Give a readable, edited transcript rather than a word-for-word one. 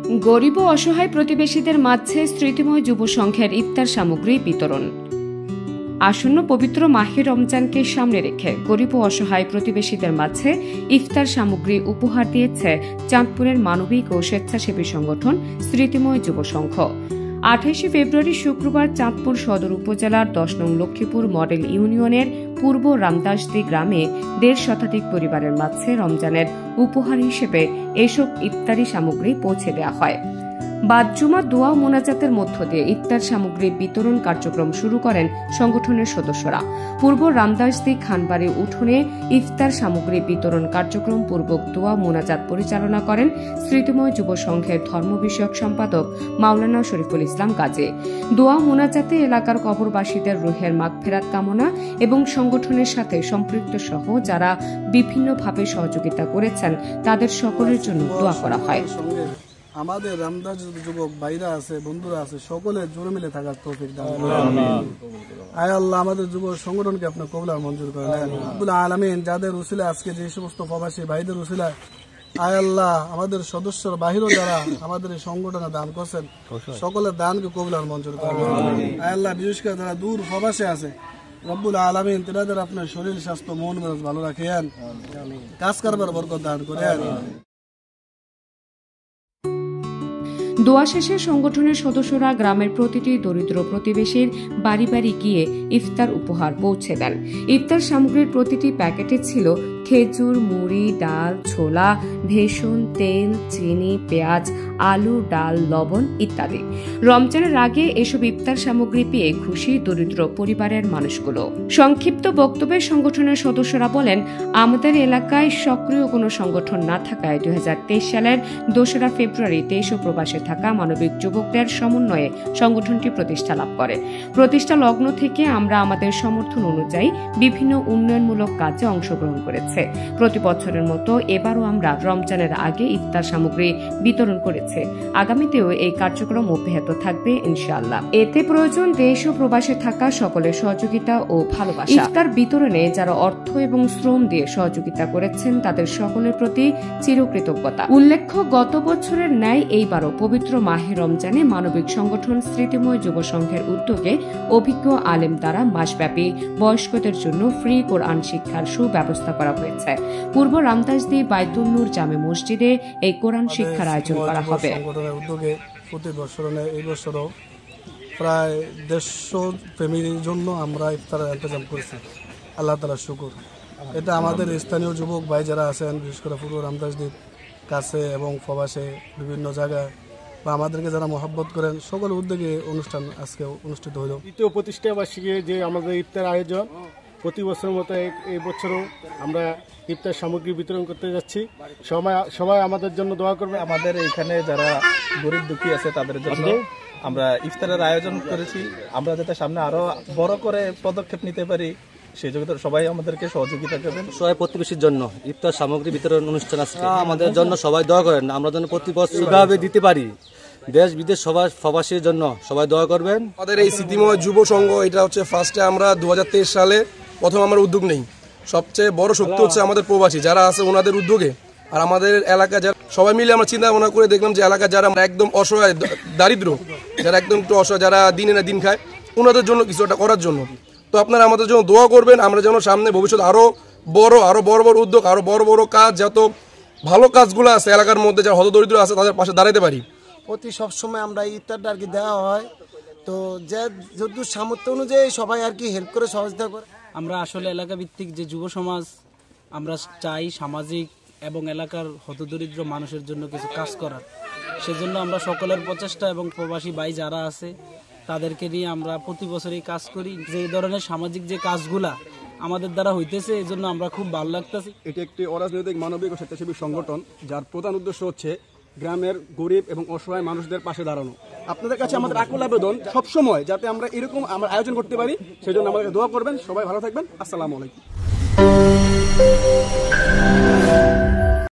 গরিব ও অসহায় প্রতিবেশীদের মাঝে স্মৃতিময় যুব সংঘের ইফতার সামগ্রী বিতরণ। আসন্ন পবিত্র মাহে রমজানকে সামনে রেখে গরিব ও অসহায় প্রতিবেশীদের মাঝে ইফতার সামগ্রী উপহার দিয়েছে চাঁদপুরের মানবিক ও স্বেচ্ছাসেবী সংগঠন স্মৃতিময় যুব সংঘ। 28 ফেব্রুয়ারি শুক্রবার চাঁদপুর সদর উপজেলার 10 নং লক্ষ্মীপুর মডেল ইউনিয়নের পূর্ব রামদাসদি গ্রামে 1.5 শতাধিক পরিবারের মাঝে রমজানের উপহার হিসেবে এসব ইফতারি সামগ্রী পৌঁছে দেওয়া হয়। বাদ-জুমা দোয়া ও মোনাজাতের মধ্য দিয়ে ইফতার সামগ্রী বিতরণ কার্যক্রম শুরু করেন সংগঠনের সদস্যরা। পূর্ব রামদাসদি খানবাড়ি উঠোনে ইফতার সামগ্রী বিতরণ কার্যক্রম পূর্বক দোয়া মোনাজাত পরিচালনা করেন স্মৃতিময় যুব সংঘের ধর্ম বিষয়ক সম্পাদক মাওলানা শরীফুল ইসলাম গাজী। দোয়া মোনাজাতে এলাকার কবরবাসীদের রুহের মাগফিরাত কামনা এবং সংগঠনের সাথে সম্পৃক্ত সহ যারা বিভিন্নভাবে সহযোগিতা করেছেন তাদের সকলের জন্য দোয়া করা হয়। আমাদের রামদাস যুবক ভাইরা আছে, বন্ধুরা আছে, সকলে জোরে মিলে থাকার তৌফিক দান করুন। আয় আল্লাহ, আমাদের যুব সংগঠনকে আপনি কবুল আর মঞ্জুর করেন। রব্বুল আলামিন যাদের উসিলা আজকে যে সমস্ত প্রবাসী ভাইদের উসিলা আয় আল্লাহ আমাদের সদস্যর বাহিরও যারা আমাদের এই সংগঠনে দান করছেন সকলের দানকে কবুল আর মঞ্জুর করেন। আয় আল্লাহ, বিশেষ করে যারা দূর প্রবাসে আছে রব্বুল আলামিন তাদের আপনার শরীর স্বাস্থ্য মন মেজাজ ভালো রাখেন, কাজ কারবার বরকত দান করেন। দোয়া শেষে সংগঠনের সদস্যরা গ্রামের প্রতিটি দরিদ্র প্রতিবেশীর বাড়ি বাড়ি গিয়ে ইফতার উপহার পৌঁছে দেন। ইফতার সামগ্রীর প্রতিটি প্যাকেটে ছিল খেজুর, মুড়ি, ডাল, ছোলা, ভেষণ, তেল, চিনি, পেঁয়াজ, আলু, ডাল, লবণ ইত্যাদি। রমজানের আগে এসব ইফতার সামগ্রী পেয়ে খুশি দরিদ্র পরিবারের মানুষগুলো। সংক্ষিপ্ত বক্তব্যে সংগঠনের সদস্যরা বলেন, আমাদের এলাকায় সক্রিয় কোনো সংগঠন না থাকায় 2023 সালের 2 ফেব্রুয়ারি দেশ ও প্রবাসে থাকা মানবিক যুবকদের সমন্বয়ে সংগঠনটি প্রতিষ্ঠা লাভ করে। প্রতিষ্ঠা লগ্ন থেকে আমরা আমাদের সমর্থন অনুযায়ী বিভিন্ন উন্নয়নমূলক কাজে অংশগ্রহণ করেছে। প্রতি বছরের মতো এবারও আমরা রমজানের আগে ইফতার সামগ্রী বিতরণ করেছি। আগামীতেও এই কার্যক্রম অব্যাহত থাকবে ইনশাআল্লাহ। এতে প্রয়োজন দেশ ও প্রবাসে থাকা সকলের সহযোগিতা ও ভালোবাসা। ইফতার বিতরণে যারা অর্থ এবং শ্রম দিয়ে সহযোগিতা করেছেন তাদের সকলের প্রতি চিরকৃতজ্ঞতা। উল্লেখ্য, গত বছরের ন্যায় এইবারও পবিত্র মাহে রমজানে মানবিক সংগঠন স্মৃতিময় যুব সংঘের উদ্যোগে অভিজ্ঞ আলেম দ্বারা মাসব্যাপী বয়স্কদের জন্য ফ্রি কোরআন শিক্ষার সুব্যবস্থা করা হয়েছে। পূর্ব রামদাসদি বাইতুল নূর জামে মসজিদে এই কোরআন শিক্ষার আয়োজন করা হবে। সংগঠনের উদ্যোগে প্রতি বছরে এই বছরও প্রায় 150 ফ্যামিলির জন্য আমরা ইফতারের ইন্তজাম করেছি। আল্লাহ তাআলার শুকর। এটা আমাদের স্থানীয় যুবক ভাই যারা আছেন, বিশেষ করে পূর্ব রামদাসদির কাছে এবং প্রবাসে বিভিন্ন জায়গায় বা আমাদেরকে যারা মহব্বত করেন সকল উদ্যোগে অনুষ্ঠান আজকে অনুষ্ঠিত হলো। দ্বিতীয় প্রতিষ্ঠা বার্ষিকী যে আমাদের ইফতার আয়োজন, প্রতি বছরের মতো এই বছরও আমরা ইফতার সামগ্রী বিতরণ করতে যাচ্ছি। সবাই আমাদের জন্য দোয়া করবে। আমাদের এখানে যারা গরিব দুঃখী আছে তাদের জন্য আমরা ইফতারের আয়োজন করেছি। আমরা যাতে সামনে আরো বড় করে পদক্ষেপ নিতে পারি সেই জন্য সবাই আমাদেরকে সহযোগিতা করবেন। সবাই প্রতিবেশীর জন্য ইফতার সামগ্রী বিতরণ অনুষ্ঠান আছে, আমাদের জন্য সবাই দোয়া করেন। আমরা যেন প্রতি বছর এভাবে দিতে পারি। দেশ বিদেশ সবাই প্রবাসীর জন্য সবাই দোয়া করবেন। আমাদের এই স্মৃতিময় যুব সংঘ এটা হচ্ছে ফার্স্টে আমরা 2023 সালে প্রথম আমরা উদ্যোগ নেই। সবচেয়ে বড় শক্তি হচ্ছে আমাদের প্রবাসী যারা আছে ওনাদের উদ্যোগে। আর আমাদের এলাকা যারা সবাই মিলে আমরা চিন্তা ভাবনা করে দেখলাম যে এলাকা যারা একদম অসহায় দারিদ্র, যারা একদম একটু অসহায়, যারা দিনে না দিন খায়, ওনাদের জন্য কিছু একটা করার জন্য। তো আপনারা আমাদের জন্য দোয়া করবেন। আমরা যেন সামনে ভবিষ্যৎ আরো বড় উদ্যোগ, আরো বড় কাজ, যত ভালো কাজগুলো আছে এলাকার মধ্যে যারা হতদরিদ্র আছে তাদের পাশে দাঁড়াতে পারি। প্রতি সবসময় আমরা ইফতারটা আর কি দেওয়া হয়, তো যে যতদূর সামর্থ্য অনুযায়ী সবাই আর কি হেল্প করে সহযোগিতা করে। আমরা আসলে এলাকা ভিত্তিক যে যুব সমাজ আমরা চাই সামাজিক এবং এলাকার হতদরিদ্র মানুষের জন্য কিছু কাজ করার। সেজন্য আমরা সকলের প্রচেষ্টা এবং প্রবাসী ভাই যারা আছে তাদেরকে নিয়ে আমরা প্রতি বছরই কাজ করি। যে ধরনের সামাজিক যে কাজগুলা আমাদের দ্বারা হইতেছে এই জন্য আমরা খুব ভালো লাগতেছি। এটি একটি অরাজনৈতিক মানবিক ও স্বেচ্ছাসেবী সংগঠন যার প্রধান উদ্দেশ্য হচ্ছে গ্রামের গরিব এবং অসহায় মানুষদের পাশে দাঁড়ানো। আপনাদের কাছে আমাদের আকুল আবেদন সবসময় যাতে আমরা এরকম আমরা আয়োজন করতে পারি, সেজন্য আমাদেরকে দোয়া করবেন। সবাই ভালো থাকবেন। আসসালামু আলাইকুম।